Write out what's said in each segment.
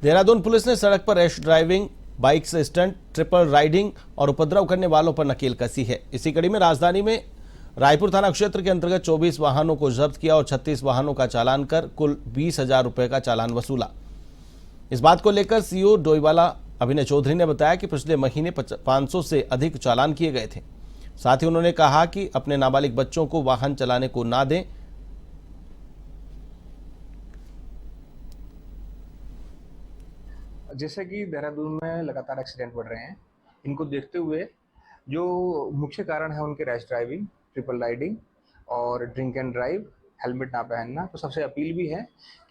Dehradun police ने सड़क पर रैश ड्राइविंग, बाइक से स्टंट, ट्रिपल राइडिंग और उपद्रव करने वालों पर नकेल कसी है। इसी कड़ी में राजधानी में रायपुर थाना क्षेत्र के अंतर्गत 24 वाहनों को जब्त किया और 36 वाहनों का चालान कर कुल 20,000 रुपए का चालान वसूला। इस बात को लेकर सीओ डोईवाला अभिनय चौधरी ने बताया कि पिछले महीने 500 से अधिक चालान किए गए थे। साथ ही उन्होंने कहा कि अपने नाबालिग बच्चों को वाहन चलाने को ना दें। जैसे कि देहरादून में लगातार एक्सीडेंट बढ़ रहे हैं, इनको देखते हुए जो मुख्य कारण है उनके रैश ड्राइविंग, ट्रिपल राइडिंग और ड्रिंक एंड ड्राइव, हेलमेट ना पहनना, तो सबसे अपील भी है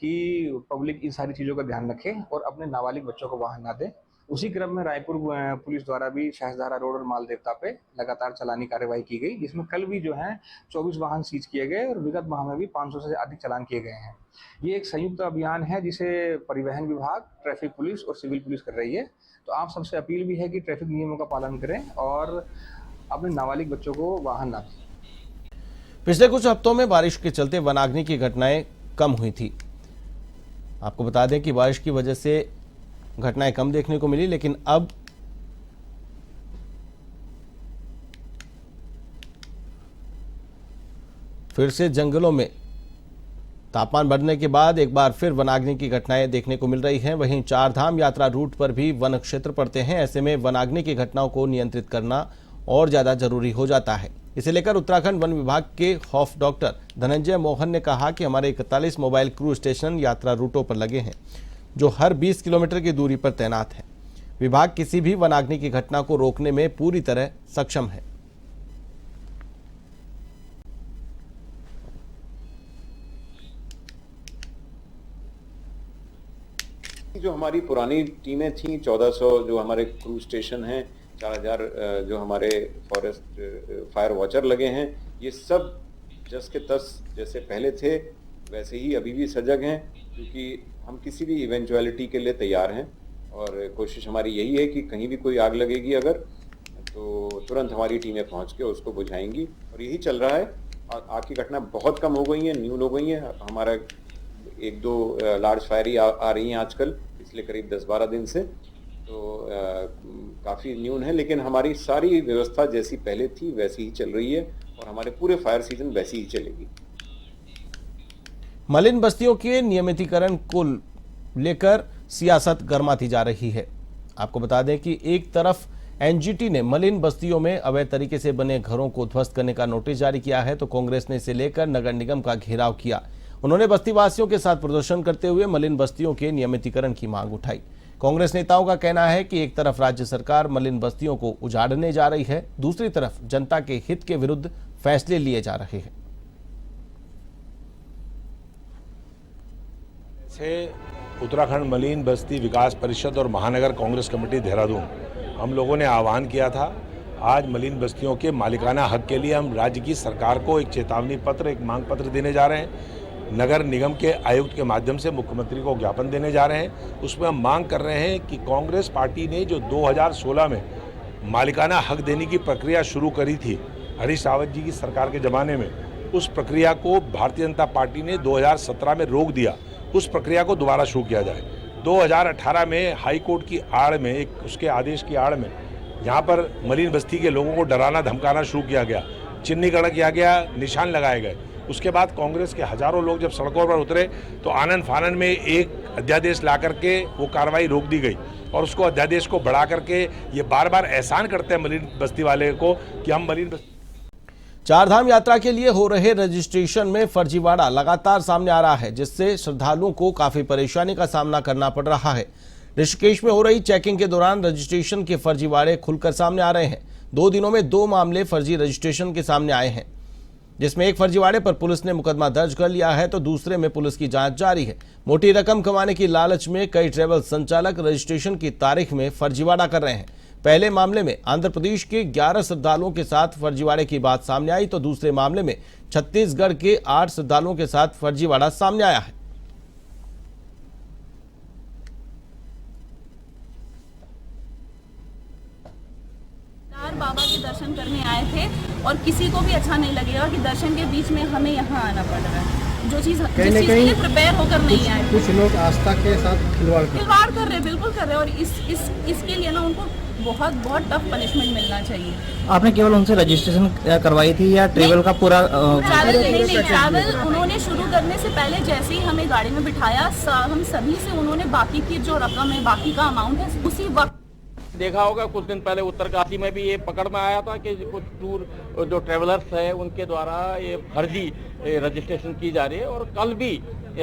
कि पब्लिक इन सारी चीज़ों का ध्यान रखे और अपने नाबालिग बच्चों को वाहन ना दे। उसी क्रम में रायपुर पुलिस द्वारा भी शाहजहारा रोड और मालदेवता पे लगातार चालानी कार्रवाई की गई, जिसमें कल भी जो है 24 वाहन सीज किए गए और विगत माह में भी 500 से अधिक चालान किए गए हैं। ये एक संयुक्त अभियान है जिसे परिवहन विभाग, ट्रैफिक पुलिस और सिविल पुलिस कर रही है। तो आप सबसे अपील भी है कि ट्रैफिक नियमों का पालन करें और अपने नाबालिग बच्चों को वाहन ना दें। पिछले कुछ हफ्तों में बारिश के चलते वनाग्नि की घटनाएं कम हुई थी। आपको बता दें कि बारिश की वजह से घटनाएं कम देखने को मिली, लेकिन अब फिर से जंगलों में तापमान बढ़ने के बाद एक बार फिर वनाग्नि की घटनाएं देखने को मिल रही हैं। वहीं चार धाम यात्रा रूट पर भी वन क्षेत्र पड़ते हैं। ऐसे में वनाग्नि की घटनाओं को नियंत्रित करना और ज्यादा जरूरी हो जाता है। इसे लेकर उत्तराखंड वन विभाग के खौफ डॉक्टर धनंजय मोहन ने कहा कि हमारे 41 मोबाइल क्रू स्टेशन यात्रा रूटों पर लगे हैं, जो हर 20 किलोमीटर की दूरी पर तैनात है। विभाग किसी भी वनाग्नि की घटना को रोकने में पूरी तरह सक्षम है। जो हमारी पुरानी टीमें थीं, 1400 जो हमारे क्रू स्टेशन हैं, 4000 जो हमारे फॉरेस्ट फायर वॉचर लगे हैं, ये सब जस के तस जैसे पहले थे वैसे ही अभी भी सजग हैं, क्योंकि हम किसी भी इवेंचुअलिटी के लिए तैयार हैं। और कोशिश हमारी यही है कि कहीं भी कोई आग लगेगी अगर, तो तुरंत हमारी टीमें पहुंच के उसको बुझाएंगी। और यही चल रहा है। आग की घटना बहुत कम हो गई हैं, न्यून हो गई हैं। हमारा 1-2 लार्ज फायर ही आ रही हैं आजकल, पिछले करीब 10-12 दिन से, तो काफ़ी न्यून है। लेकिन हमारी सारी व्यवस्था जैसी पहले थी वैसी ही चल रही है और हमारे पूरे फायर सीजन वैसी ही चलेगी। मलिन बस्तियों के नियमितीकरण को लेकर सियासत गर्माती जा रही है। आपको बता दें कि एक तरफ एनजीटी ने मलिन बस्तियों में अवैध तरीके से बने घरों को ध्वस्त करने का नोटिस जारी किया है, तो कांग्रेस ने इसे लेकर नगर निगम का घेराव किया। उन्होंने बस्तीवासियों के साथ प्रदर्शन करते हुए मलिन बस्तियों के नियमितीकरण की मांग उठाई। कांग्रेस नेताओं का कहना है कि एक तरफ राज्य सरकार मलिन बस्तियों को उजाड़ने जा रही है, दूसरी तरफ जनता के हित के विरुद्ध फैसले लिए जा रहे हैं। उत्तराखंड मलिन बस्ती विकास परिषद और महानगर कांग्रेस कमेटी देहरादून, हम लोगों ने आह्वान किया था। आज मलिन बस्तियों के मालिकाना हक के लिए हम राज्य की सरकार को एक चेतावनी पत्र, एक मांग पत्र देने जा रहे हैं। नगर निगम के आयुक्त के माध्यम से मुख्यमंत्री को ज्ञापन देने जा रहे हैं। उसमें हम मांग कर रहे हैं कि कांग्रेस पार्टी ने जो 2016 में मालिकाना हक देने की प्रक्रिया शुरू करी थी हरीश रावत जी की सरकार के ज़माने में, उस प्रक्रिया को भारतीय जनता पार्टी ने 2017 में रोक दिया। उस प्रक्रिया को दोबारा शुरू किया जाए। 2018 में हाई कोर्ट की आड़ में, एक उसके आदेश की आड़ में, यहाँ पर मलिन बस्ती के लोगों को डराना धमकाना शुरू किया गया, चिन्हीकरण किया गया, निशान लगाए गए। उसके बाद कांग्रेस के हजारों लोग जब सड़कों पर उतरे तो आनन फानन में एक अध्यादेश ला करके वो कार्रवाई रोक दी गई और उसको अध्यादेश को बढ़ा करके ये बार बार एहसान करते हैं मलिन बस्ती वाले को कि हम मलिन बस्ती। चारधाम यात्रा के लिए हो रहे रजिस्ट्रेशन में फर्जीवाड़ा लगातार सामने आ रहा है, जिससे श्रद्धालुओं को काफी परेशानी का सामना करना पड़ रहा है। ऋषिकेश में हो रही चेकिंग के दौरान रजिस्ट्रेशन के फर्जीवाड़े खुलकर सामने आ रहे हैं। 2 दिनों में 2 मामले फर्जी रजिस्ट्रेशन के सामने आए हैं, जिसमें एक फर्जीवाड़े पर पुलिस ने मुकदमा दर्ज कर लिया है, तो दूसरे में पुलिस की जांच जारी है। मोटी रकम कमाने की लालच में कई ट्रैवल संचालक रजिस्ट्रेशन की तारीख में फर्जीवाड़ा कर रहे हैं। पहले मामले में आंध्र प्रदेश के 11 श्रद्धालुओं के साथ फर्जीवाड़े की बात सामने आई, तो दूसरे मामले में छत्तीसगढ़ के 8 श्रद्धालुओं के साथ फर्जीवाड़ा सामने आया है। बाबा के दर्शन करने आए थे और किसी को भी अच्छा नहीं लगेगा कि दर्शन के बीच में हमें यहाँ आना पड़ रहा है। जो चीज़ जिस चीज़ के लिए प्रिपेयर होकर नहीं आए। कुछ लोग आस्था के साथ खिलवाड़ कर रहे हैं, बिल्कुल कर रहे हैं, और इसके लिए ना उनको बहुत टफ पनिशमेंट मिलना चाहिए। आपने केवल उनसे रजिस्ट्रेशन करवाई थी या ट्रेवल का पूरा ट्रैवल उन्होंने शुरू करने से पहले जैसे ही हमें गाड़ी में बिठाया, हम सभी से उन्होंने बाकी की जो रकम है, बाकी का अमाउंट है, उसी वक्त देखा होगा कुछ दिन पहले उत्तरकाशी में भी ये पकड़ में आया था कि कुछ टूर जो ट्रेवलर्स है उनके द्वारा ये फर्जी रजिस्ट्रेशन की जा रही है। और कल भी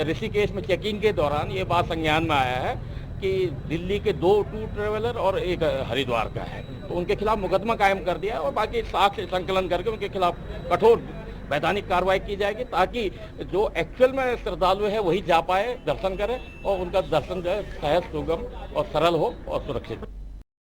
ऋषिकेश में चेकिंग के दौरान ये बात संज्ञान में आया है कि दिल्ली के 2 टूर ट्रेवलर और एक हरिद्वार का है, तो उनके खिलाफ मुकदमा कायम कर दिया है और बाकी साक्ष्य संकलन करके उनके खिलाफ कठोर वैधानिक कार्रवाई की जाएगी, ताकि जो एक्चुअल में श्रद्धालु है वही जा पाए, दर्शन करे और उनका दर्शन जो है सहज, सुगम और सरल हो और सुरक्षित।